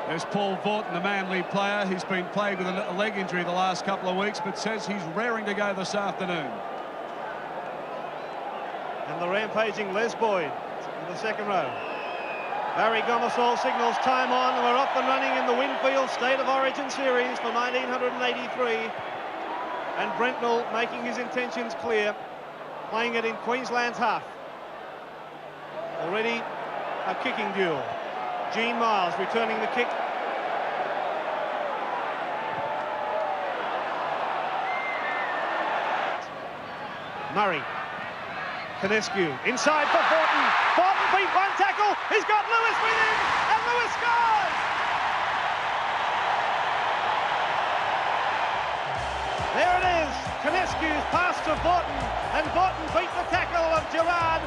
There's Paul Vaughton, the Manly player. He's been plagued with a leg injury the last couple of weeks, but says he's raring to go this afternoon. And the rampaging Les Boyd in the second row. Barry Gomersall signals time on, and we're off and running in the Winfield State of Origin Series for 1983. And Brentnell making his intentions clear, playing it in Queensland's half. Already a kicking duel. Gene Miles returning the kick. Murray. Condensed inside for Vaughton. Vaughton beat one tackle. He's got Lewis with him, and Lewis scores! There it is. Condensed pass to Vaughton, and Vaughton beat the tackle of Gerard.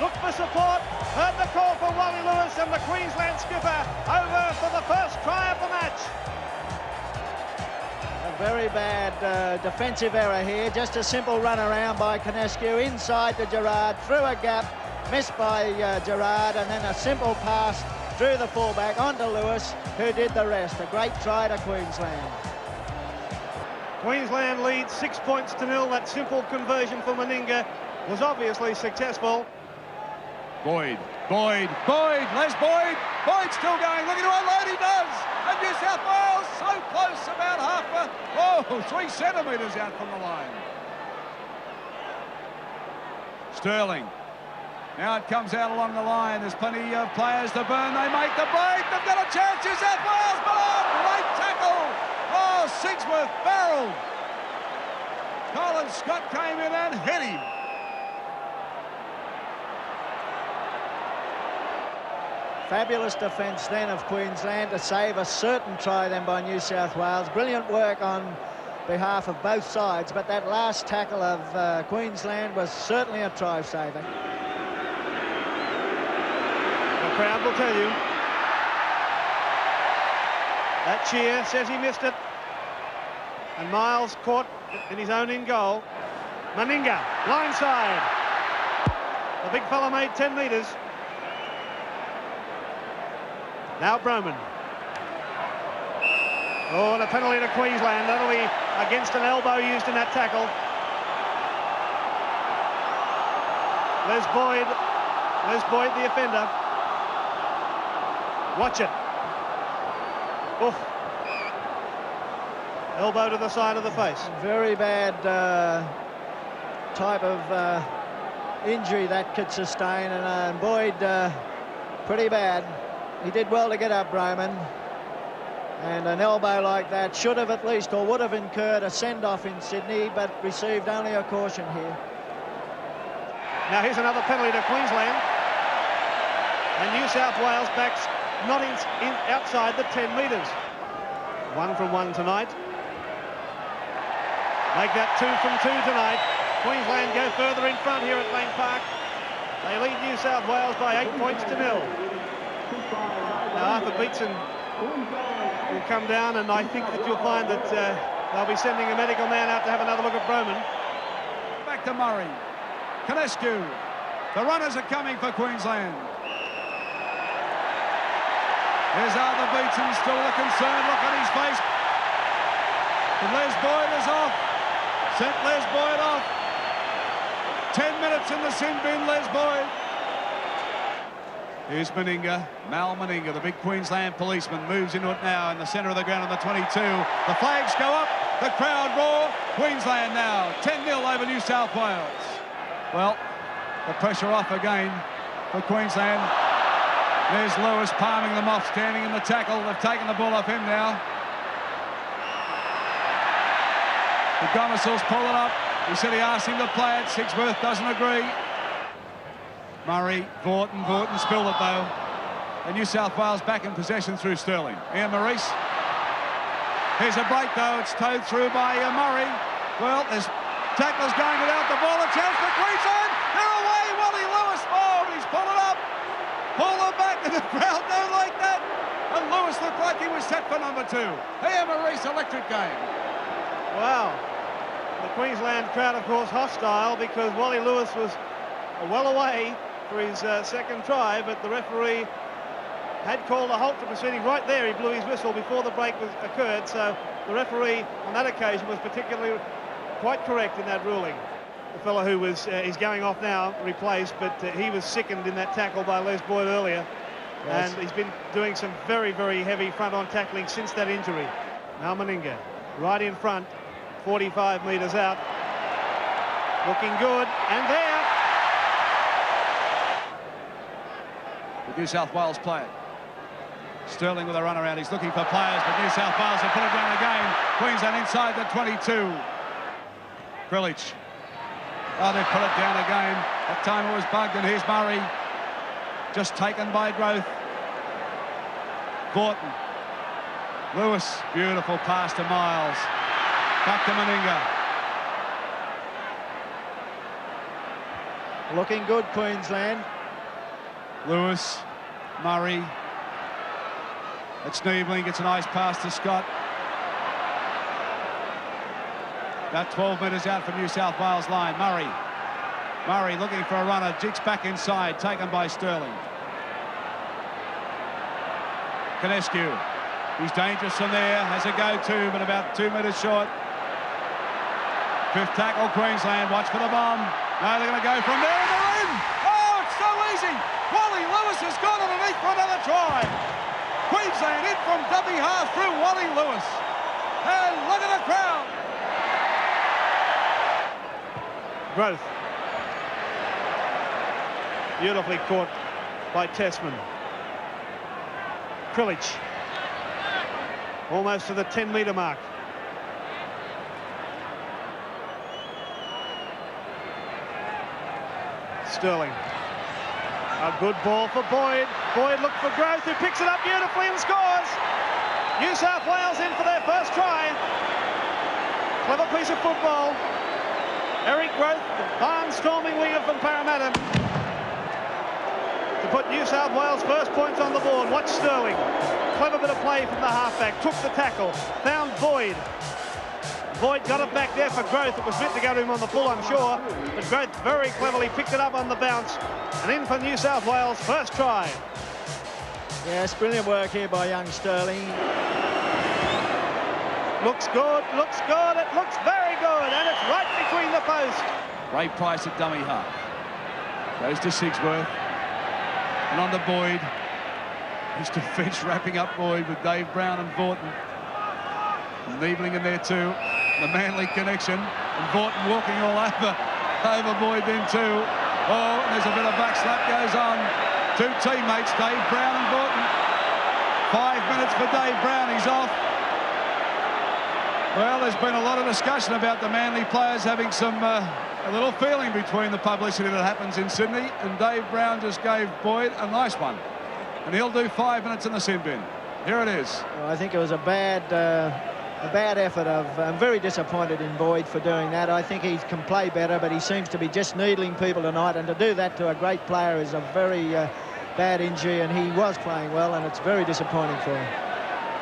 Looked for support, heard the call for Wally Lewis, and the Queensland skipper over for the first try of the match. A very bad defensive error here. Just a simple run around by Condensed inside to Gerard, through a gap, missed by Gerard, and then a simple pass through the fullback onto Lewis, who did the rest. A great try to Queensland. Queensland leads 6 points to 0. That simple conversion for Meninga was obviously successful. Boyd, Les Boyd. Boyd still going, looking to unload, he does. And New South Wales so close, about half 3 centimetres out from the line. Sterling. Now it comes out along the line. There's plenty of players to burn. They make the break. They've got a chance. New South Wales, but great tackle. Oh, Sigsworth barreled. Colin Scott came in and hit him. Fabulous defence then of Queensland to save a certain try then by New South Wales. Brilliant work on behalf of both sides, but that last tackle of Queensland was certainly a try saver. The crowd will tell you. That cheer says he missed it. And Miles caught in his own in goal. Meninga, blindside. The big fella made 10 metres. Now Broman. Oh, and a penalty to Queensland. That'll be against an elbow used in that tackle. Les Boyd the offender. Watch it. Oof. Elbow to the side of the face. Very bad type of injury that could sustain, and Boyd pretty bad. He did well to get up, Broman, and an elbow like that should have at least, or would have incurred a send-off in Sydney, but received only a caution here. Now here's another penalty to Queensland, and New South Wales backs not in outside the 10 metres. 1 from 1 tonight. Make that 2 from 2 tonight. Queensland go further in front here at Lang Park. They lead New South Wales by 8 points to 0. Now Arthur Beetson will come down, and I think that you'll find that they'll be sending a medical man out to have another look at Broman. Back to Murray. Condensed. The runners are coming for Queensland. There's Arthur Beetson, still a concerned look on his face. And Les Boyd is off. Sent Les Boyd off. 10 minutes in the sin bin, Les Boyd. Here's Meninga, Mal Meninga, the big Queensland policeman, moves into it now in the centre of the ground on the 22. The flags go up, the crowd roar. Queensland now, 10-0 over New South Wales. Well, the pressure off again for Queensland. There's Lewis palming them off, standing in the tackle. They've taken the ball off him now. The Gomersall's pulling up. He said he asked him to play it. Sigsworth doesn't agree. Murray, Vaughton spilled it though. And New South Wales back in possession through Sterling. Ian Maurice. Here's a break though, it's towed through by Murray. Well, there's tacklers going without the ball. A chance for Queensland. They're away, Wally Lewis. Oh, he's pulling up. Pull them back, and the crowd don't like that. And Lewis looked like he was set for number 2. Ian Maurice, electric game. Wow. The Queensland crowd, of course, hostile because Wally Lewis was well away for his second try, but the referee had called a halt to proceeding right there. He blew his whistle before the break occurred, so the referee on that occasion was particularly quite correct in that ruling. The fellow who was is going off now, replaced, but he was sickened in that tackle by Les Boyd earlier. Yes. And he's been doing some very, very heavy front-on tackling since that injury. Now Meninga, right in front, 45 metres out. Looking good, and there. The New South Wales player. Sterling with a run around. He's looking for players, but New South Wales have put it down again. Queensland inside the 22. Crillich. Oh, they've put it down again. That time it was bugged, and here's Murray. Just taken by Growth. Vaughton. Lewis. Beautiful pass to Miles. Back to Meninga. Looking good, Queensland. Lewis. Murray. It's Niebling. Gets a nice pass to Scott. About 12 metres out from New South Wales line. Murray. Murray looking for a runner. Jigs back inside. Taken by Sterling. Condensed. He's dangerous from there. Has a go-to, but about 2 metres short. Fifth tackle, Queensland. Watch for the bomb. Now they're going to go from there, and they're in. Oh, it's so easy. Wally Lewis has gone underneath for another try. Queensland in from dummy half through Wally Lewis. And look at the crowd. Growth. Beautifully caught by Tessman. Crillich. Almost to the 10-metre mark. Sterling. A good ball for Boyd. Boyd looked for Growth, who picks it up beautifully and scores. New South Wales in for their first try. Clever piece of football. Eric Growth, the barnstorming winger from Parramatta, to put New South Wales first points on the board. Watch Sterling. Clever bit of play from the halfback. Took the tackle. Found Boyd. Boyd got it back there for Growth. It was meant to go to him on the full, I'm sure. But Growth very cleverly picked it up on the bounce. And in for New South Wales' first try. Yes, brilliant work here by young Sterling. Looks good, looks good. It looks very good. And it's right between the posts. Ray Price at dummy half. Goes to Sigsworth. And on to Boyd. Mr. Finch wrapping up Boyd with Dave Brown and Vaughton. And Niebling in there too. The Manly connection. And Vaughton walking all over Boyd then too. Oh, and there's a bit of backslap goes on. Two teammates, Dave Brown and Vaughton. 5 minutes for Dave Brown, he's off. Well, there's been a lot of discussion about the Manly players having some a little feeling between the publicity that happens in Sydney, and Dave Brown just gave Boyd a nice one. And he'll do 5 minutes in the sin bin. Here it is. Well, I think it was a bad effort. I'm very disappointed in Boyd for doing that. I think he can play better, but he seems to be just needling people tonight, and to do that to a great player is a very bad injury, and he was playing well, and it's very disappointing for him.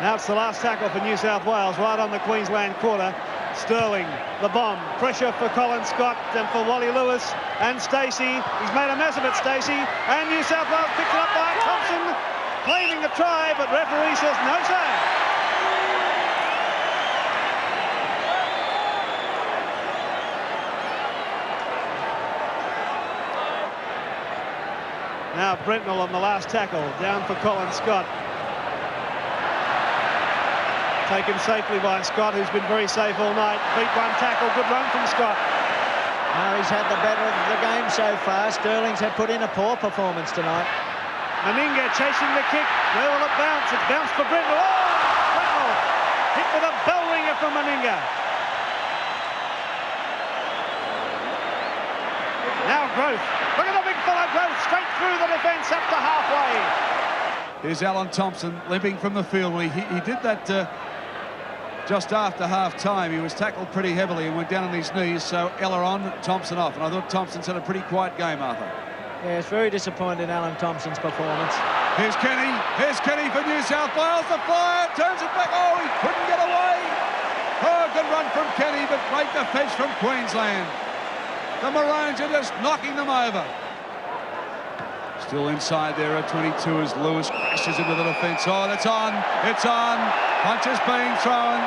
Now it's the last tackle for New South Wales, right on the Queensland quarter. Sterling, the bomb, pressure for Colin Scott and for Wally Lewis and Stacey. He's made a mess of it, Stacey, and New South Wales picks it up by Thompson, claiming a try, but referee says no, sir. Now Brentnell on the last tackle, down for Colin Scott. Taken safely by Scott, who's been very safe all night. Beat one tackle, good run from Scott. Now he's had the better of the game so far. Sterling's had put in a poor performance tonight. Meninga chasing the kick. Where will it bounce? It's bounced for Brentnell. Oh! Brentnell hit with a bell ringer from Meninga. Now Growth. Look at the big fella Growth, straight through the defence up to halfway. Here's Alan Thompson limping from the field. He did that just after half-time. He was tackled pretty heavily and went down on his knees, so Ella on, Thompson off. And I thought Thompson's had a pretty quiet game, Arthur. Yeah, it's very disappointing, Alan Thompson's performance. Here's Kenny. Here's Kenny for New South Wales. The flyer turns it back. Oh, he couldn't get away. Oh, good run from Kenny, but great defence from Queensland. The Maroons are just knocking them over. Still inside there at 22 as Lewis crashes into the defence. Oh, that's on. It's on. Punches being thrown.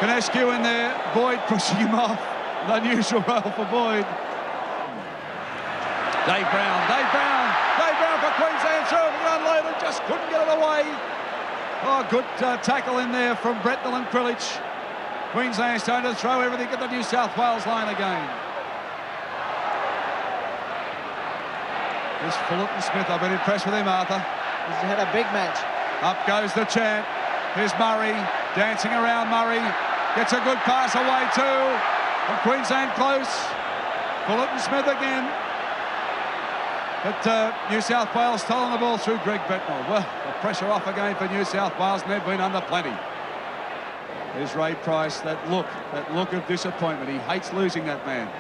Condensed in there. Boyd pushing him off. An unusual role for Boyd. Dave Brown for Queensland through it and unloaded, just couldn't get it away. Oh, good tackle in there from Bretnell and Crillich. Queensland starting to throw everything at the New South Wales line again. This Fullerton Smith, I've been impressed with him, Arthur. He's had a big match. Up goes the chant. Here's Murray, dancing around Murray. Gets a good pass away too. And Queensland close. Fullerton Smith again. But New South Wales stolen the ball through Greg Bretnell. Well, the pressure off again for New South Wales, and they've been under plenty. There's Ray Price, that look of disappointment. He hates losing that man.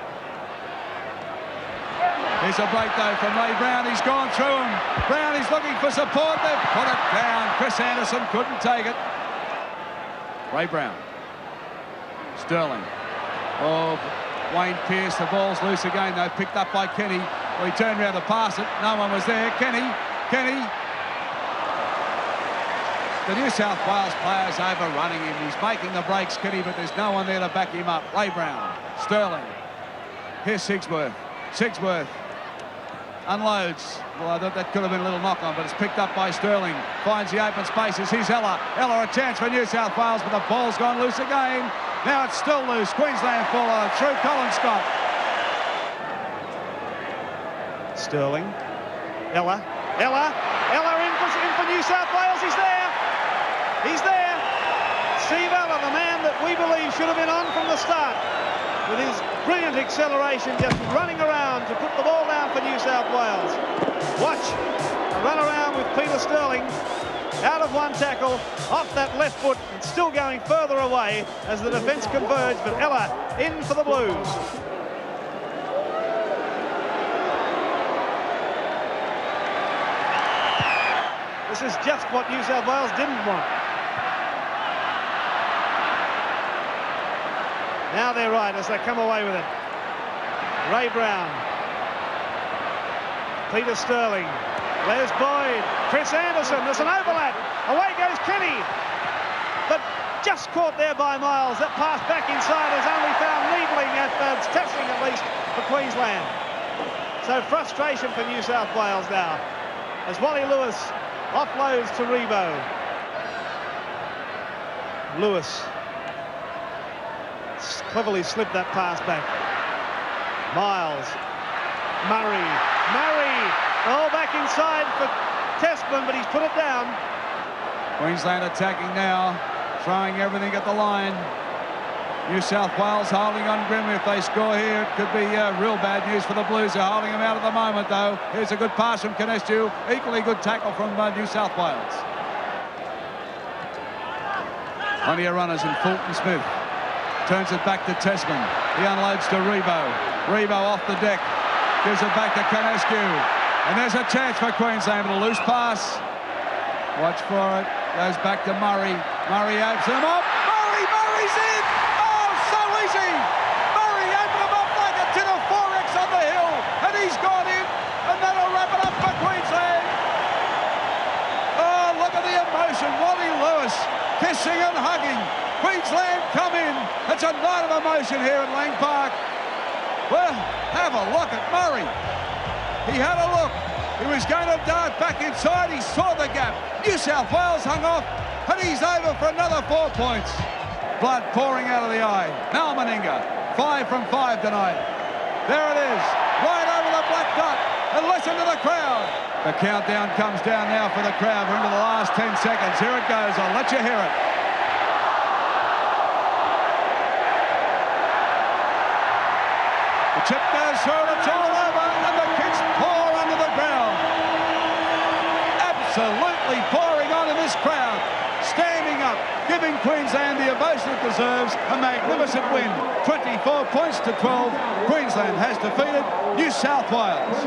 Here's a break though from Ray Brown. He's gone through him. Brown is looking for support. They've put it down. Chris Anderson couldn't take it. Ray Brown. Sterling. Oh, Wayne Pearce, the ball's loose again though, picked up by Kenny. Well, he turned around to pass it. No one was there. Kenny. The New South Wales players overrunning him. He's making the breaks, Kenny, but there's no one there to back him up. Ray Brown. Sterling. Here's Sigsworth. Unloads. Well, I thought that could have been a little knock on, but it's picked up by Sterling. Finds the open spaces. Here's Ella. A chance for New South Wales, but the ball's gone loose again. Now it's still loose. Queensland follow through Colin Scott. Sterling. Ella in for New South Wales. He's there. Steve Ella, the man that we believe should have been on from the start, with his brilliant acceleration, just running around to put the ball down for New South Wales. Watch a run around with Peter Sterling out of one tackle, off that left foot, and still going further away as the defence converged, but Ella in for the Blues. This is just what New South Wales didn't want. Now they're right as they come away with it. Ray Brown. Peter Sterling. Les Boyd. Chris Anderson. There's an overlap. Away goes Kenny. But just caught there by Miles. That pass back inside is only found needling at testing at least for Queensland. So frustration for New South Wales now as Wally Lewis offloads to Rebo. Lewis cleverly slipped that pass back. Miles. Murray. All back inside for Testman, but he's put it down. Queensland attacking now, throwing everything at the line. New South Wales holding on grimly. If they score here, it could be real bad news for the Blues. They're holding them out at the moment, though. Here's a good pass from Condensed. Equally good tackle from New South Wales. Plenty of runners in Fulton Smith. Turns it back to Testman. He unloads to Rebo. Rebo off the deck. Gives it back to Condensed. And there's a chance for Queensland with a loose pass. Watch for it. Goes back to Murray. Murray opens him up. Murray's in! Oh, so easy! Murray opened him up like a tin of 4X on the hill. And he's gone in. And that'll wrap it up for Queensland. Oh, look at the emotion. Wally Lewis kissing and hugging. Queensland come in. It's a night of emotion here at Lang Park. Well, have a look at Murray. He had a look. He was going to dart back inside. He saw the gap. New South Wales hung off, and he's over for another 4 points. Blood pouring out of the eye. Mal Meninga, 5 from 5 tonight. There it is, right over the black dot. And listen to the crowd. The countdown comes down now for the crowd. We're into the last 10 seconds. Here it goes. I'll let you hear it. The chip goes through, it's all over, and the kids pour under the ground. Absolutely pouring on in this crowd. Standing up, giving Queensland the emotion it deserves. A magnificent win. 24 points to 12. Queensland has defeated New South Wales.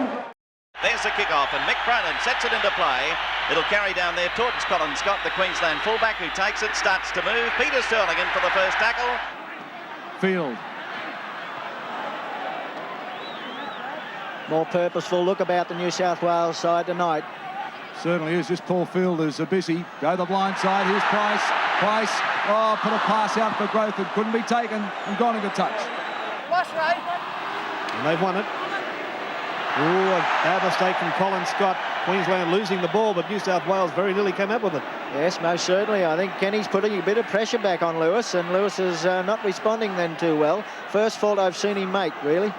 There's the kick-off, and Mick Cronin sets it into play. It'll carry down there towards Colin Scott, the Queensland fullback, who takes it, starts to move. Peter Sterling in for the first tackle. Field. more purposeful look about the New South Wales side tonight. Certainly is. This Paul Fielders are busy. Go the blind side. Here's Price. Price, oh, put a pass out for Growth that couldn't be taken and gone into touch. And they've won it. Ooh, a bad mistake from Colin Scott. Queensland losing the ball, but New South Wales very nearly came up with it. Yes, most certainly. I think Kenny's putting a bit of pressure back on Lewis, and Lewis is not responding then too well. First fault I've seen him make, really.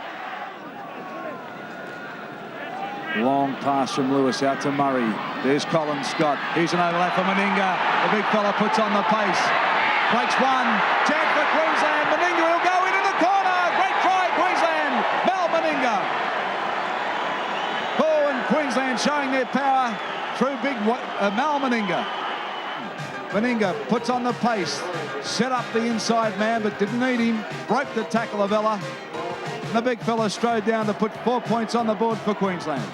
Long pass from Lewis out to Murray. There's Colin Scott. Here's an overlap for Meninga. The big fella puts on the pace. Breaks one. Chance for Queensland. Meninga will go in the corner. Great try, Queensland. Mal Meninga. Oh, and Queensland showing their power through big Mal Meninga. Meninga puts on the pace. Set up the inside man, but didn't need him. Broke the tackle of Ella. And the big fella strode down to put 4 points on the board for Queensland.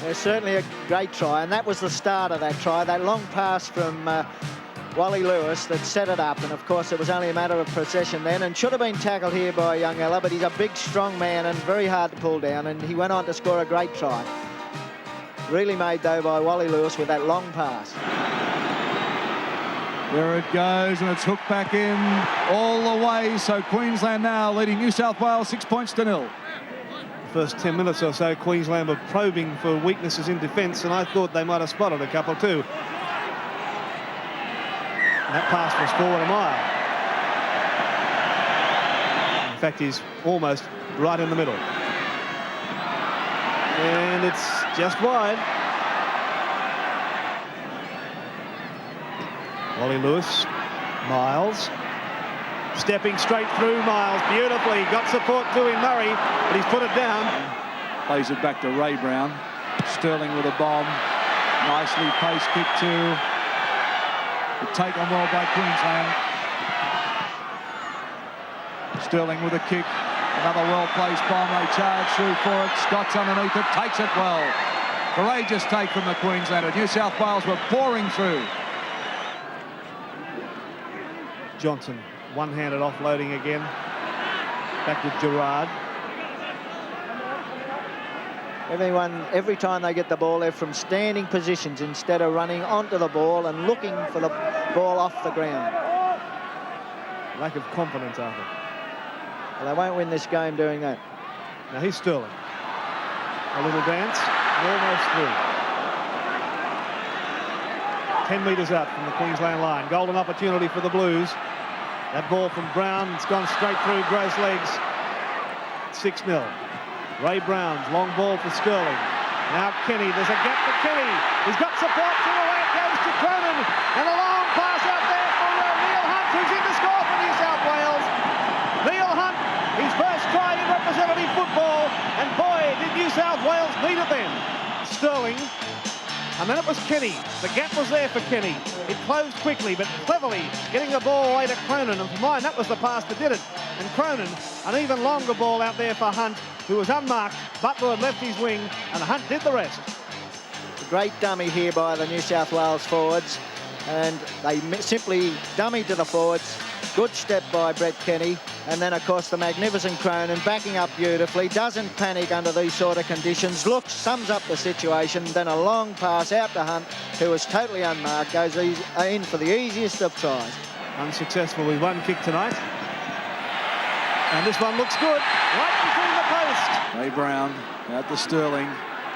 There's certainly a great try, and that was the start of that try. That long pass from Wally Lewis that set it up, and of course it was only a matter of possession then, and should have been tackled here by young Ella, but he's a big, strong man and very hard to pull down, and he went on to score a great try. Really made, though, by Wally Lewis with that long pass. There it goes, and it's hooked back in all the way. So Queensland now leading New South Wales 6 points to 0. First 10 minutes or so, Queensland were probing for weaknesses in defence, and I thought they might have spotted a couple too. And that pass was forward a mile. In fact, he's almost right in the middle. And it's just wide. Wally Lewis, Miles, stepping straight through Miles beautifully, got support doing Murray, but he's put it down. Plays it back to Ray Brown. Sterling with a bomb. Nicely pace kick to the take on well by Queensland. Sterling with a kick. Another well-placed bomb. They charge through for it. Scott's underneath it, takes it well. Courageous take from the Queenslander. New South Wales were pouring through. Johnson, one-handed offloading again. Back with Gerard. Every time they get the ball, they're from standing positions instead of running onto the ball and looking for the ball off the ground. Lack of confidence, Arthur. Well, they won't win this game doing that. Now here's Sterling. A little dance, almost through. 10 metres out from the Queensland line. Golden opportunity for the Blues. That ball from Brown, it's gone straight through Gross legs. 6-0. Ray Brown's long ball for Sterling. Now Kenny, there's a gap for Kenny. He's got support to the way it goes to Cronin. And a long pass out there for Neil Hunt, who's in to score for New South Wales. Neil Hunt, his first try in representative football. And boy, did New South Wales need it then. Sterling. And then it was Kenny. The gap was there for Kenny. It closed quickly, but cleverly getting the ball away to Cronin. And for mine, that was the pass that did it. And Cronin, an even longer ball out there for Hunt, who was unmarked. Butler had left his wing, and Hunt did the rest. A great dummy here by the New South Wales forwards. And they simply dummied to the forwards. Good step by Brett Kenny. And then, of course, the magnificent Cronin backing up beautifully. Doesn't panic under these sort of conditions. Looks, sums up the situation. Then a long pass out to Hunt, who was totally unmarked. Goes in for the easiest of tries. Unsuccessful with one kick tonight. And this one looks good. Right between the post. Ray Brown out to Sterling.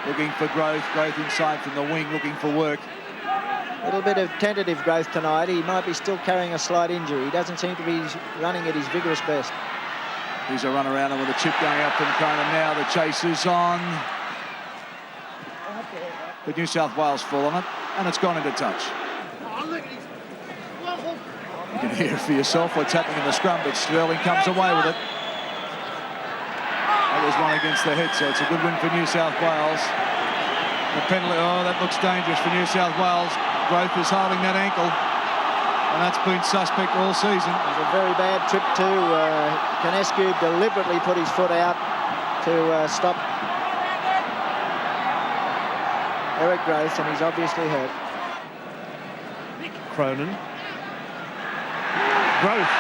Looking for Growth. Growth inside from the wing, looking for work. A little bit of tentative Growth tonight. He might be still carrying a slight injury. He doesn't seem to be running at his vigorous best. Here's a run around and with a chip going up from Cronin now. The chase is on. But New South Wales full on it, and it's gone into touch. You can hear for yourself what's happening in the scrum, but Sterling comes away with it. That was one against the head, so it's a good win for New South Wales. The penalty, oh, that looks dangerous for New South Wales. Growth is holding that ankle, and that's been suspect all season. It was a very bad trip too. Condensed deliberately put his foot out to stop Eric Growth, and he's obviously hurt. Cronin. Growth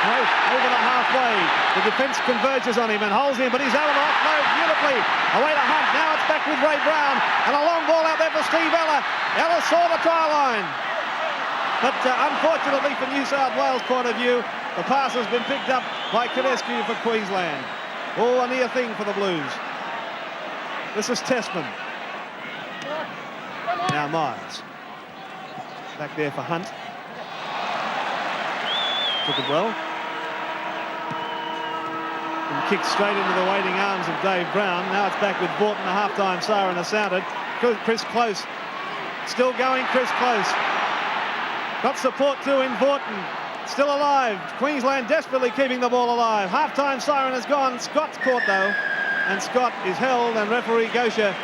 over the halfway. The defence converges on him and holds him, but he's able to offload beautifully. Away to Hunt. Now it's back with Ray Brown. And a long ball out there for Steve Ella. Ella saw the try line. But unfortunately from New South Wales' point of view, the pass has been picked up by Condensed for Queensland. Oh, a near thing for the Blues. This is Testman. Now Myers. Back there for Hunt. Took it well. And kicked straight into the waiting arms of Dave Brown. Now it's back with Vaughton. The half-time siren has sounded. Chris Close. Still going, Chris Close. Got support too in Vaughton. Still alive. Queensland desperately keeping the ball alive. Half-time siren has gone. Scott's caught though. And Scott is held, and referee Gosha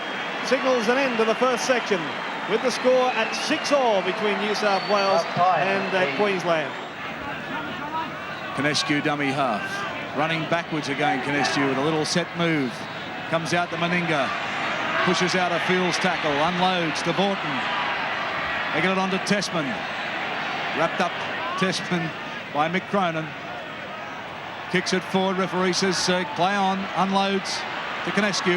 signals an end to the first section with the score at 6-all between New South Wales and Queensland. Condensed dummy half. Running backwards again, Condensed with a little set move. Comes out to Meninga. Pushes out a Fields tackle. Unloads to Vaughton. They get it on to Testman. Wrapped up Testman by Mick Cronin. Kicks it forward. Referee says play on. Unloads to Condensed.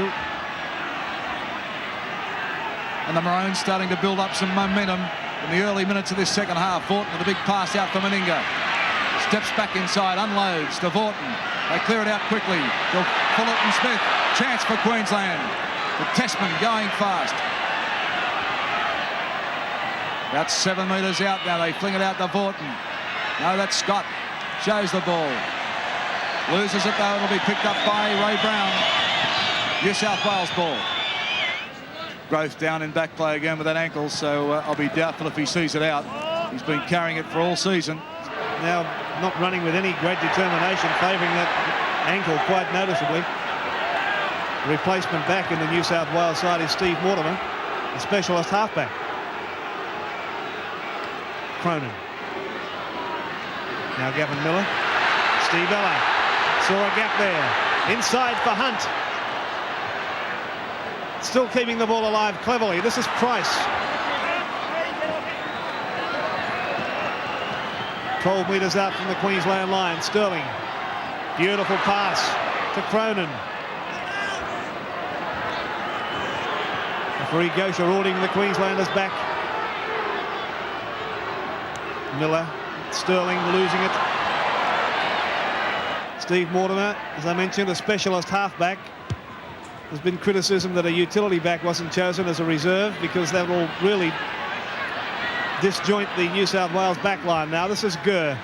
And the Maroons starting to build up some momentum in the early minutes of this second half. Vaughton with a big pass out for Meninga. Steps back inside, unloads to Vaughton. They clear it out quickly to Fullerton Smith. Chance for Queensland. But Testman going fast. About 7 metres out now. They fling it out to Vaughton. No, that's Scott. Shows the ball. Loses it though. It'll be picked up by Ray Brown. New South Wales ball. Growth down in back play again with that ankle, so I'll be doubtful if he sees it out. He's been carrying it for all season. Now not running with any great determination, favouring that ankle quite noticeably. The replacement back in the New South Wales side is Steve Mortimer, the specialist halfback. Cronin. Now Gavin Miller. Steve Ella saw a gap there. Inside for Hunt. Still keeping the ball alive cleverly. This is Price. 12 metres out from the Queensland line. Sterling. Beautiful pass to Cronin. Referee Gosha ordering the Queenslanders back. Miller. Sterling losing it. Steve Mortimer, as I mentioned, a specialist halfback. There's been criticism that a utility back wasn't chosen as a reserve because that will really disjoint the New South Wales back line. Now this is Gurr,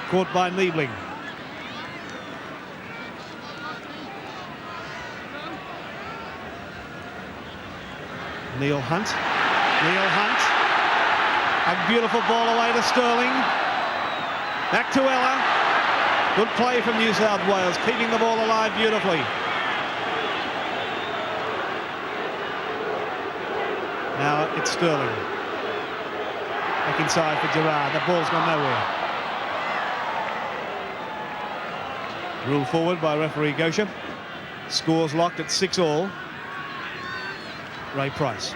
caught by Niebling. Neil Hunt. A beautiful ball away to Sterling. Back to Ella. Good play from New South Wales, keeping the ball alive beautifully. Now it's Sterling. Back inside for Gerard. The ball's gone nowhere. Ruled forward by referee Gosha. Scores locked at 6-all. Ray Price.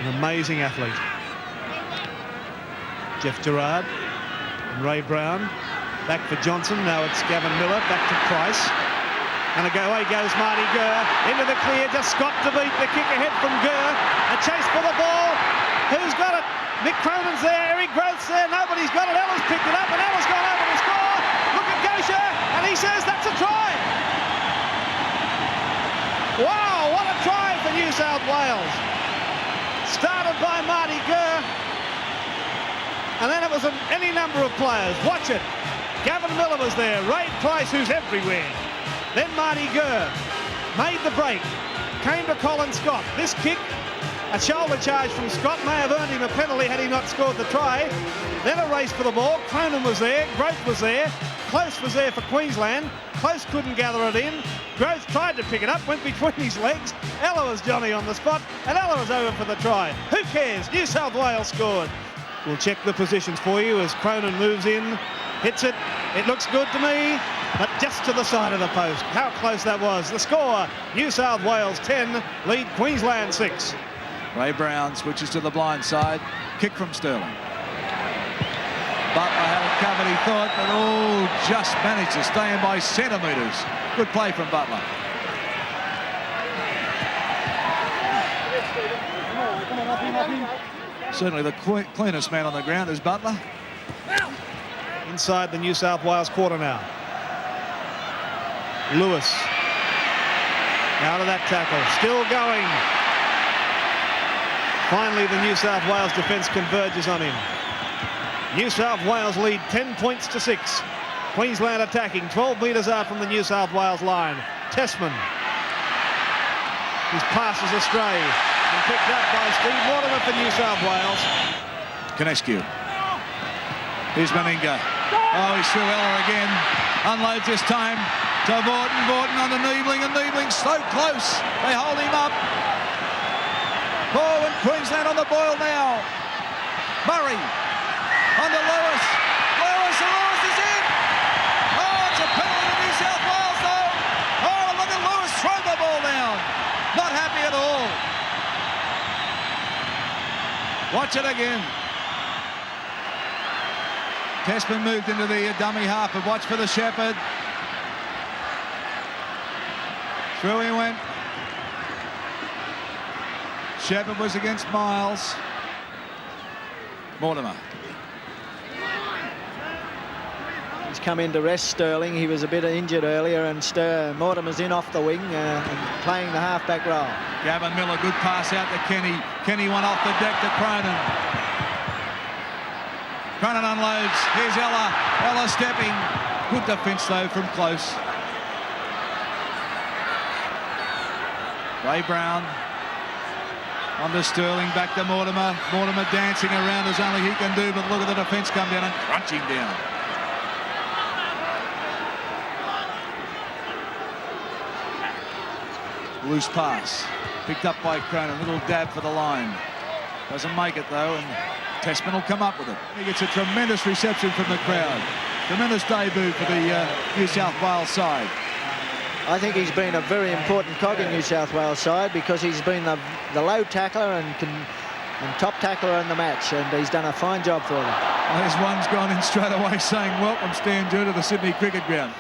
An amazing athlete. Jeff Gerard and Ray Brown. Back for Johnson. Now it's Gavin Miller. Back to Price. And away goes Marty Gurr. Into the clear. Just Scott to beat. The kick ahead from Gurr. A chase for the ball. Who's got it? Mick Cronin's there. Eric Groth's there. Nobody's got it. Ella's picked it up. And Ella's gone over to score. Look at Gosha. And he says that's a try. Wow, what a try for New South Wales. Started by Marty Gurr. And then it was any number of players. Watch it. Gavin Miller was there. Ray Price, who's everywhere. Then Marty Gurr made the break. Came to Colin Scott. This kick, a shoulder charge from Scott, may have earned him a penalty had he not scored the try. Then a race for the ball. Cronin was there. Groth was there. Close was there for Queensland. Close couldn't gather it in. Groth tried to pick it up, went between his legs. Ella was Johnny on the spot, and Ella was over for the try. Who cares? New South Wales scored. We'll check the positions for you as Cronin moves in, hits it. It looks good to me, but just to the side of the post. How close that was. The score, New South Wales 10, lead Queensland 6. Ray Brown switches to the blind side. Kick from Sterling. Butler had it covered, he thought, but just managed to stay in by centimetres. Good play from Butler. Certainly the cleanest man on the ground is Butler. Inside the New South Wales quarter now. Lewis. Out of that tackle. Still going. Finally, the New South Wales defence converges on him. New South Wales lead 10 points to 6. Queensland attacking 12 metres out from the New South Wales line. Tessman. His pass is astray and picked up by Steve Mortimer for New South Wales. Condensed. Here's Meninga. Oh, he's through Ella again. Unloads this time to Vorton. Vorton on the Niebling, and Niebling's so close. They hold him up. Oh, and Queensland on the boil now. Murray on to Lewis. Lewis is in. Oh, it's a penalty to New South Wales, though. Oh, look at Lewis throw the ball down. Not happy at all. Watch it again. Tessman moved into the dummy half, but watch for the Shepherd. Through he went. Shepherd was against Miles. Mortimer. He's come in to rest Sterling. He was a bit injured earlier, and Mortimer's in off the wing and playing the half-back role. Gavin Miller, good pass out to Kenny. Kenny went off the deck to Cronin. Cronin unloads. Here's Ella. Ella stepping. Good defence, though, from close. Ray Brown. On to Sterling, back to Mortimer. Mortimer dancing around as only he can do, but look at the defence come down and crunch him down. Loose pass. Picked up by Cronin. Little dab for the line. Doesn't make it, though, and Tessman will come up with it. He gets a tremendous reception from the crowd. Tremendous debut for the New South Wales side. I think he's been a very important cog in New South Wales side because he's been the low tackler and top tackler in the match, and he's done a fine job for them. Well, there's one's gone in straight away saying, welcome Stan Dew to the Sydney Cricket Ground.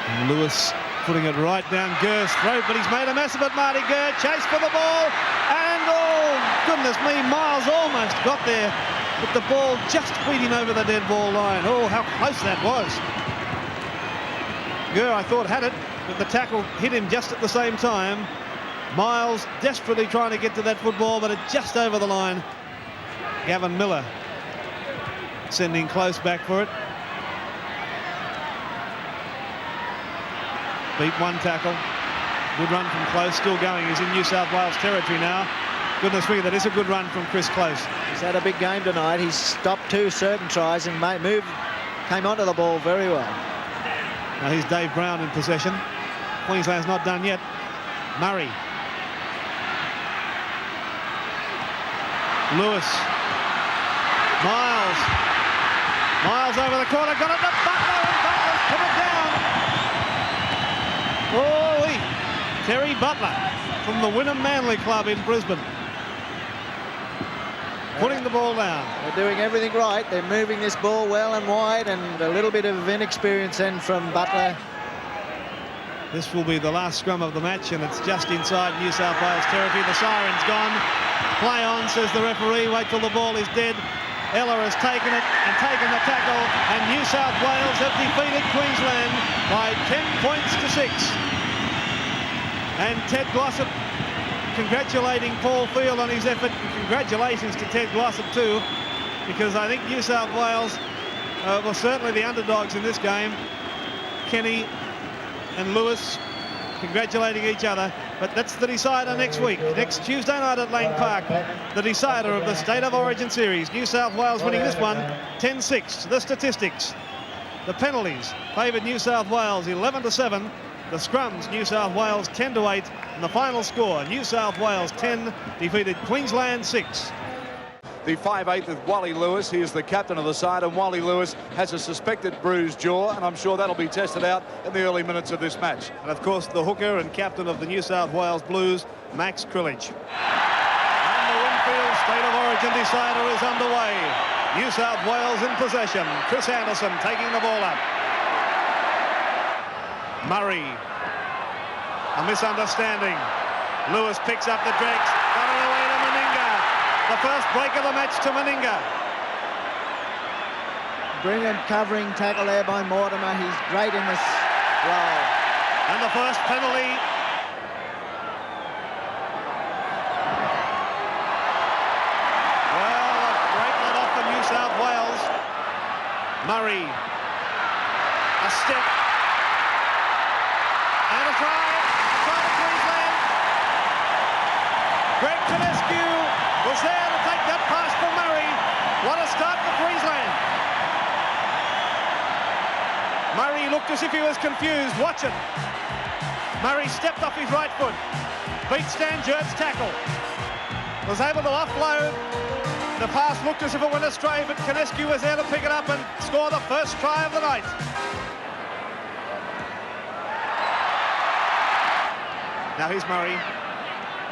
And Lewis putting it right down Gur's throat, but he's made a mess of it, Marty Gur. Chase for the ball, and oh, goodness me, Miles almost got there. But the ball just beating over the dead ball line. Oh, how close that was. Gur, I thought, had it, but the tackle hit him just at the same time. Miles desperately trying to get to that football, but it just over the line. Gavin Miller sending close back for it. Beat one tackle. Good run from Close, still going. He's in New South Wales territory now. Goodness me, that is a good run from Chris Close. He's had a big game tonight. He's stopped 2 certain tries and came onto the ball very well. Now here's Dave Brown in possession. Queensland's not done yet. Murray. Lewis. Miles. Miles over the corner, got it to Butler, and Butler's put it down. Oh, Terry Butler from the Wynnum Manly Club in Brisbane. Putting the ball down. They're doing everything right. They're moving this ball well and wide, and a little bit of inexperience then from Butler. This will be the last scrum of the match, and it's just inside New South Wales territory. The siren's gone. Play on, says the referee. Wait till the ball is dead. Ella has taken it and taken the tackle, and New South Wales have defeated Queensland by 10 points to 6. And Ted Glossop congratulating Paul Field on his effort. Congratulations to Ted Glossop too, because I think New South Wales were certainly the underdogs in this game. Kenny and Lewis congratulating each other, but that's the decider next week. Next Tuesday night at Lang Park, the decider of the State of Origin series. New South Wales winning this one 10-6. The statistics. The penalties favoured New South Wales 11-7. The scrums, New South Wales 10-8, and the final score, New South Wales 10 defeated Queensland 6. The 5'8" of Wally Lewis. He is the captain of the side, and Wally Lewis has a suspected bruised jaw, and I'm sure that'll be tested out in the early minutes of this match. And of course, the hooker and captain of the New South Wales Blues, Max Krilich. And the Winfield State of Origin decider is underway. New South Wales in possession. Chris Anderson taking the ball up. Murray. A misunderstanding. Lewis picks up the dregs. Got it away to Meninga. The first break of the match to Meninga. Brilliant covering tackle there by Mortimer. He's great in this role. And the first penalty. Well, a great let off for New South Wales. Murray. A step. And a try. A try to Queensland. Greg Condensed was there to take that pass from Murray. What a start for Queensland. Murray looked as if he was confused. Watch it. Murray stepped off his right foot. Beat Stan Jert's tackle. Was able to offload. The pass looked as if it went astray, but Condensed was there to pick it up and score the first try of the night. Now here's Murray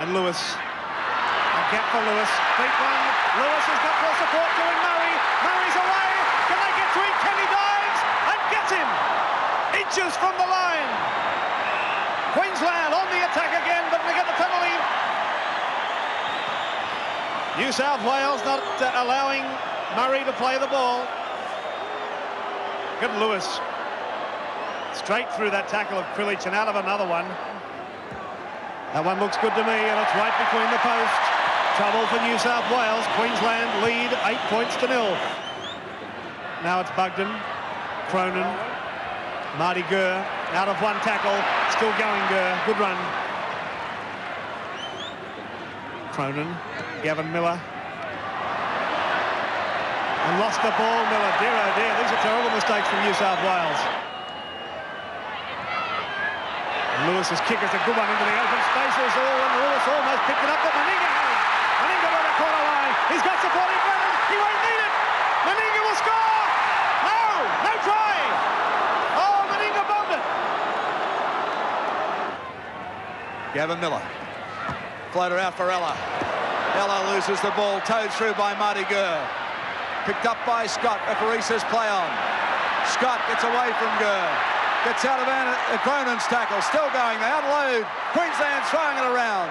and Lewis. A gap for Lewis. Beat one. Lewis has got full support doing Murray. Murray's away. Can they get to him? Kenny dives and gets him. Inches from the line. Queensland on the attack again, but they get the penalty. New South Wales not allowing Murray to play the ball. Good Lewis. Straight through that tackle of Clinches and out of another one. That one looks good to me, and it's right between the posts. Trouble for New South Wales. Queensland lead 8 points to 0. Now it's Bugden, Cronin, Marty Gurr, out of one tackle. Still going, Gurr. Good run. Cronin, Gavin Miller. And lost the ball, Miller. Dear, oh dear. These are terrible mistakes from New South Wales. Lewis's kick is a good one into the open spaces. And Lewis almost picked it up, but Meninga had it. Meninga on the corner line. He's got supporting Brennan. He won't need it. Meninga will score. No try. Oh, Meninga bombed it. Gavin Miller. Floater out for Ella. Ella loses the ball. Towed through by Marty Gurr. Picked up by Scott. Referee says play on. Scott gets away from Gurr. Gets out of Cronin's tackle. Still going. They unload. Queensland throwing it around.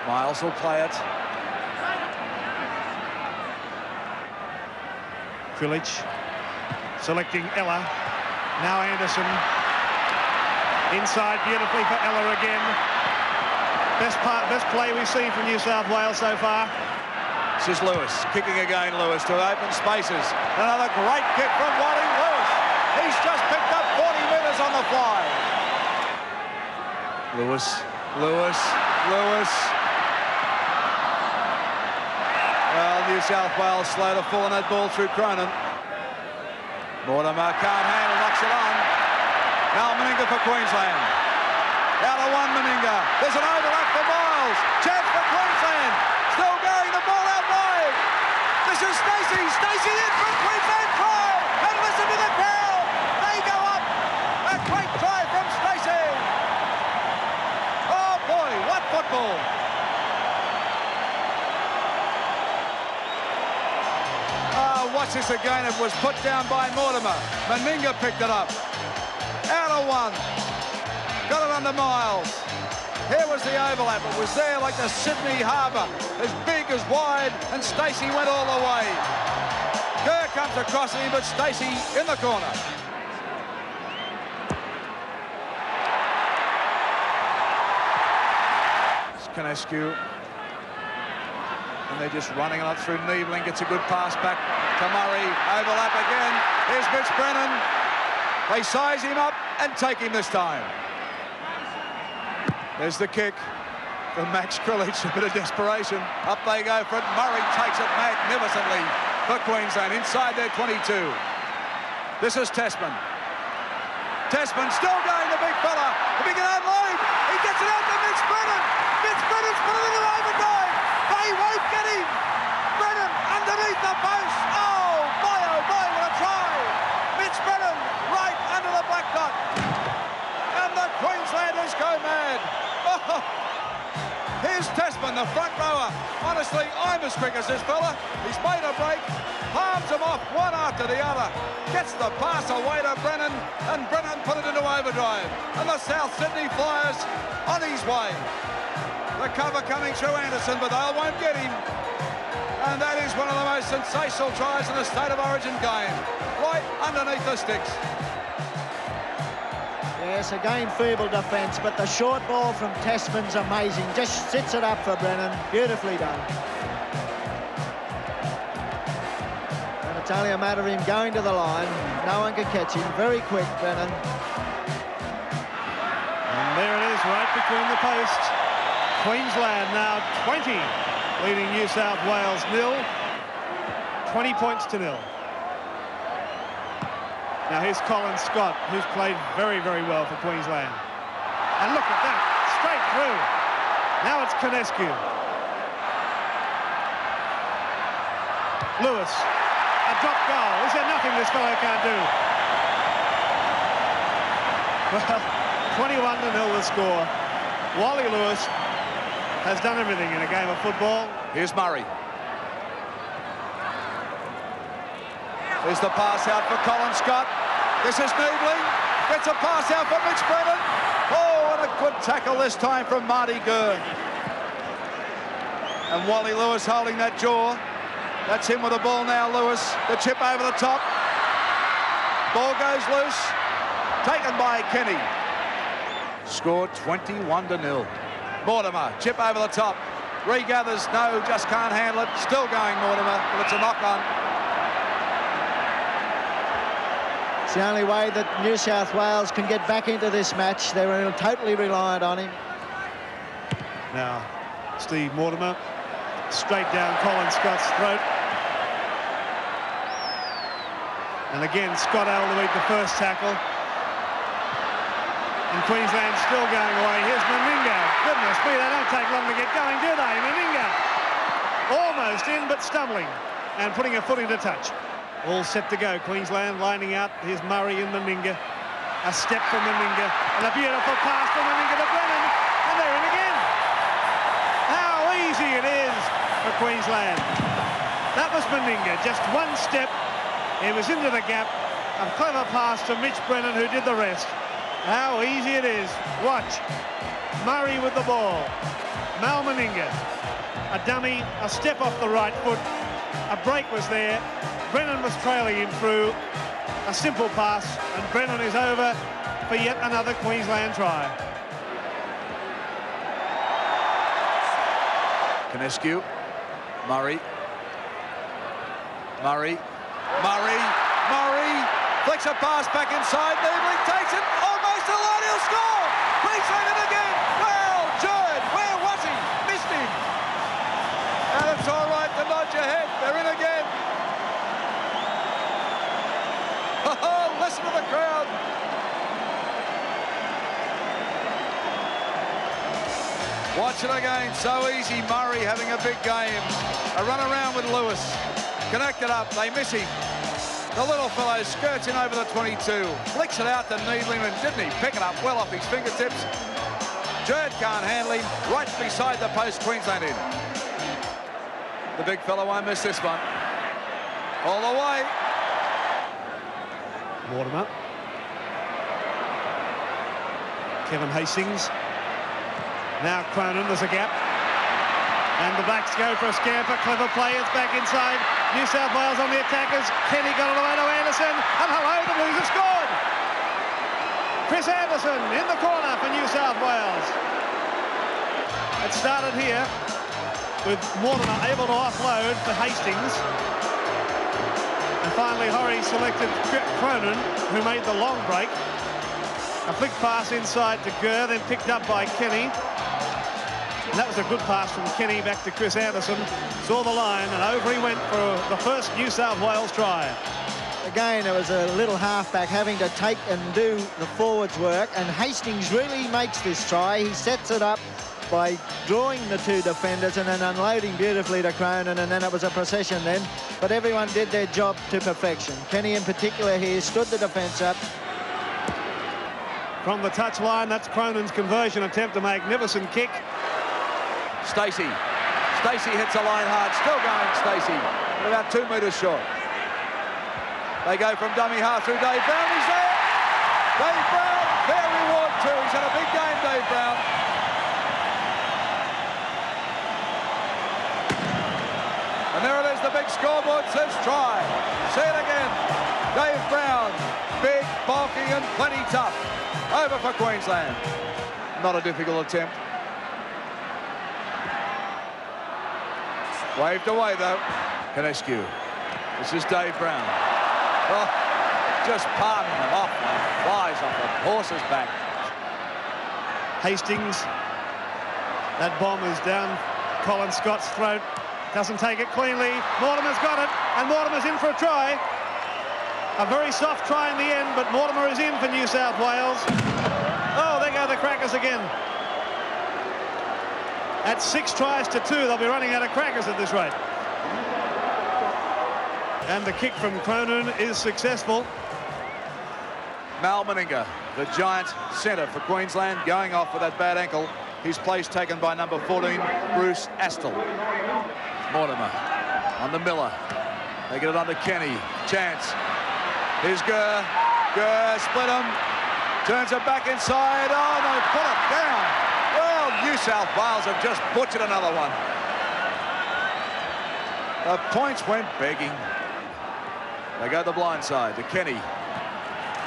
Miles will play it. Clinches selecting Ella. Now Anderson. Inside beautifully for Ella again. Best play we've seen from New South Wales so far. This is Lewis, kicking again, Lewis, to open spaces. Another great kick from Wally Lewis. He's just picked up 40 metres on the fly. Lewis. Well, New South Wales slow to fall on that ball through Cronin. Mortimer can't handle, knocks it on. Now Meninga for Queensland. Out of one, Meninga. There's an overlap for Miles. Chance for Queensland. Still going, the ball out wide. This is Stacey. Stacey in from Queensland try. And listen to the crowd. They go up. A great try from Stacey. Oh boy, what football. Watch this again. It was put down by Mortimer. Meninga picked it up. Out of one. Got it under Miles. Here was the overlap. It was there like the Sydney Harbour. As big as wide, and Stacey went all the way. Gurr comes across him, but Stacey in the corner. It's Condensed. And they're just running it up through Niebling. Gets a good pass back to Murray. Overlap again. Here's Mitch Brennan. They size him up and take him this time. There's the kick from Max Clinches, a bit of desperation. Up they go for it. Murray takes it magnificently for Queensland inside their 22. This is Tessman. Tessman still going, the big fella. The big unload. He gets it out to Mitch Brennan. Mitch Brennan's put it into overtime. They won't get him. Brennan underneath the post. Oh boy, what a try. Mitch Brennan right under the black dot. And the Queenslanders go mad. Oh, he Osborne, the front rower. Honestly, I'm as quick as this fella. He's made a break, palms them off one after the other, gets the pass away to Brennan, and Brennan put it into overdrive. And the South Sydney Flyers on his way. The cover coming through Anderson, but they won't get him. And that is one of the most sensational tries in the State of Origin game, right underneath the sticks. Yes, again, feeble defence, but the short ball from Tasman's amazing. Just sits it up for Brennan. Beautifully done. And it's only a matter of him going to the line. No one can catch him. Very quick, Brennan. And there it is, right between the posts. Queensland now 20, leading New South Wales 0. 20 points to 0. Now here's Colin Scott, who's played very, very well for Queensland. And look at that, straight through. Now it's Condensed. Lewis, a drop goal. Is there nothing this fellow can't do? Well, 21-0 the score. Wally Lewis has done everything in a game of football. Here's Murray. There's the pass out for Colin Scott. This is Needling. Gets a pass out for Mitch Brennan. Oh, and a good tackle this time from Marty Gurr. And Wally Lewis holding that jaw. That's him with the ball now, Lewis. The chip over the top. Ball goes loose. Taken by Kenny. Scored 21-0. Mortimer, chip over the top. Regathers, no, just can't handle it. Still going, Mortimer, but it's a knock-on. It's the only way that New South Wales can get back into this match. They were totally reliant on him. Now, Steve Mortimer, straight down Colin Scott's throat. And again, Scott able to beat the first tackle. And Queensland still going away. Here's Meninga. Goodness me, they don't take long to get going, do they? Meninga almost in, but stumbling and putting a foot into touch. All set to go. Queensland lining out. Here's Murray and Meninga. A step from Meninga. And a beautiful pass from Meninga to Brennan. And they're in again. How easy it is for Queensland. That was Meninga. Just one step. He was into the gap. A clever pass to Mitch Brennan, who did the rest. How easy it is. Watch. Murray with the ball. Mal Meninga. A dummy. A step off the right foot. A break was there. Brennan was trailing him through. A simple pass, and Brennan is over for yet another Queensland try. Condensed. Murray. Murray. Murray. Murray. Flicks a pass back inside. Needling takes it. Almost a line. He'll score. Queensland it again. Well, Jared, where was he? Missed him. And it's all right to nod your head. They're in again. Oh, listen to the crowd. Watch it again. So easy. Murray having a big game. A run around with Lewis. Connected up. They miss him. The little fellow skirts in over the 22. Flicks it out to Needling, and didn't he pick it up well off his fingertips? Jerd can't handle him. Right beside the post, Queensland in. The big fellow won't miss this one. All the way. Mortimer. Kevin Hastings. Now Cronin, there's a gap. And the Blacks go for a scamper. Clever play, it's back inside. New South Wales on the attackers. Kenny got it away to Anderson. And hello, the Blues have scored. Chris Anderson in the corner for New South Wales. It started here with Mortimer able to offload for Hastings. And finally, Horry selected Cronin, who made the long break. A flick pass inside to Gurr, then picked up by Kenny. And that was a good pass from Kenny back to Chris Anderson. Saw the line, and over he went for the first New South Wales try. Again, it was a little halfback having to take and do the forwards work, and Hastings really makes this try. He sets it up by drawing the two defenders and then unloading beautifully to Cronin, and then it was a procession then. But everyone did their job to perfection. Kenny in particular here stood the defence up. From the touchline, that's Cronin's conversion attempt, a magnificent kick. Stacey hits the line hard. Still going, Stacey. About 2 metres short. They go from dummy half through Dave Brown. He's there. Dave Brown, fair reward too. He's had a big game, Dave Brown. And there it is, the big scoreboard says try. See it again. Dave Brown, big, bulky and plenty tough. Over for Queensland. Not a difficult attempt. Waved away though. Condensed. This is Dave Brown. Oh, just palming them off. Flies off the horse's back. Hastings. That bomb is down Colin Scott's throat. Doesn't take it cleanly. Mortimer's got it, and Mortimer's in for a try. A very soft try in the end, but Mortimer is in for New South Wales. Oh, there go the Crackers again. At 6 tries to 2, they'll be running out of Crackers at this rate. And the kick from Cronin is successful. Mal Meninga, the giant centre for Queensland, going off with that bad ankle. His place taken by number 14, Bruce Astle. Mortimer on the Miller. They get it on to Kenny. Chance. Here's Gurr. Gurr split him. Turns it back inside. Oh, no, put it down. Well, New South Wales have just butchered another one. The points went begging. They go the blind side to Kenny.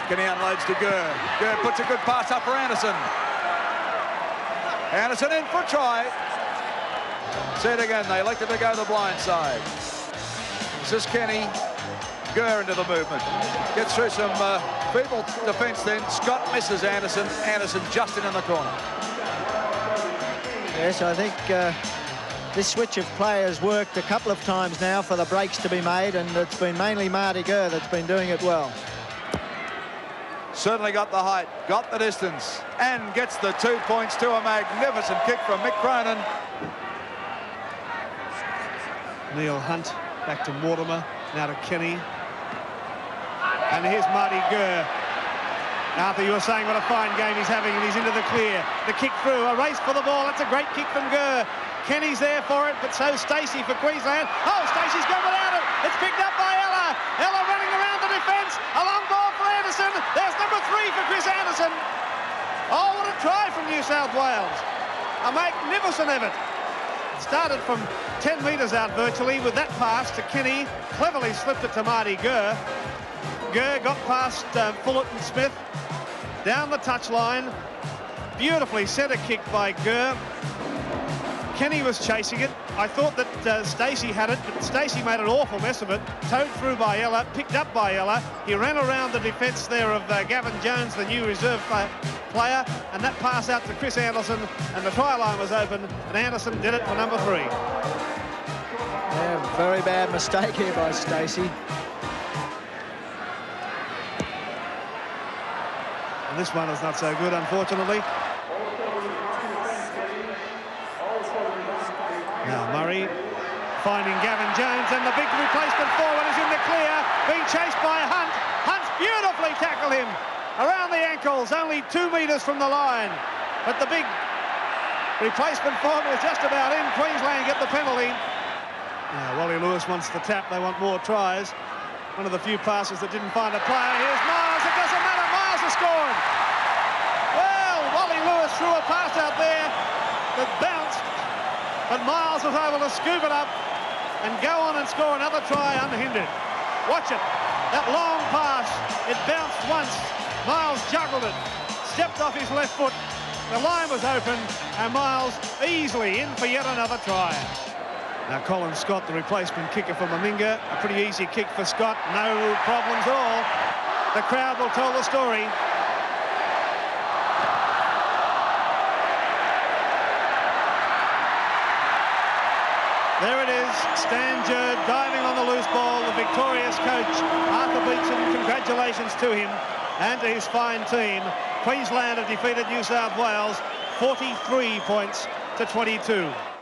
Kenny unloads to Gurr. Gurr puts a good pass up for Anderson. Anderson in for a try. See it again. They elected to go the blind side. This is Kenny. Gurr into the movement. Gets through some feeble defence then. Scott misses Anderson. Anderson just in the corner. Yes, I think this switch of players worked a couple of times now for the breaks to be made, and it's been mainly Marty Gurr that's been doing it well. Certainly got the height, got the distance, and gets the 2 points to a magnificent kick from Mick Cronin. Neil Hunt back to Mortimer, now to Kenny. And here's Marty Gurr. Arthur, you were saying what a fine game he's having, and he's into the clear. The kick through, a race for the ball. That's a great kick from Gurr. Kenny's there for it, but so Stacey for Queensland. Oh, Stacey's gone without it. It's picked up by Ella. Ella running around the defence. A long ball for Anderson. There's number 3 for Chris Anderson. Oh, what a try from New South Wales. A magnificent effort. Started from 10 metres out virtually with that pass to Kenny. Cleverly slipped it to Marty Gurr. Gurr got past Fullett and Smith. Down the touchline. Beautifully centre kick by Gurr. Kenny was chasing it. I thought that Stacey had it, but Stacey made an awful mess of it. Towed through by Ella, picked up by Ella. He ran around the defence there of Gavin Jones, the new reserve player, and that pass out to Chris Anderson, and the try line was open, and Anderson did it for number 3. Yeah, very bad mistake here by Stacey. And this one is not so good, unfortunately. Now Murray finding Gavin Jones, and the big replacement forward is in the clear, being chased by Hunt. Hunt's beautifully tackled him around the ankles, only 2 metres from the line. But the big replacement forward was just about in. Queensland get the penalty. Now Wally Lewis wants the tap. They want more tries. One of the few passes that didn't find a player. Here's Miles. It doesn't matter. Miles has scored. Well, Wally Lewis threw a pass out there that bounced, but Miles was able to scoop it up and go on and score another try unhindered. Watch it. That long pass. It bounced once. Miles juggled it. Stepped off his left foot. The line was open, and Miles easily in for yet another try. Now Colin Scott, the replacement kicker for Meninga. A pretty easy kick for Scott. No problems at all. The crowd will tell the story. There it is, Stan Jerd diving on the loose ball, the victorious coach, Arthur Beetson. Congratulations to him and to his fine team. Queensland have defeated New South Wales 43 points to 22.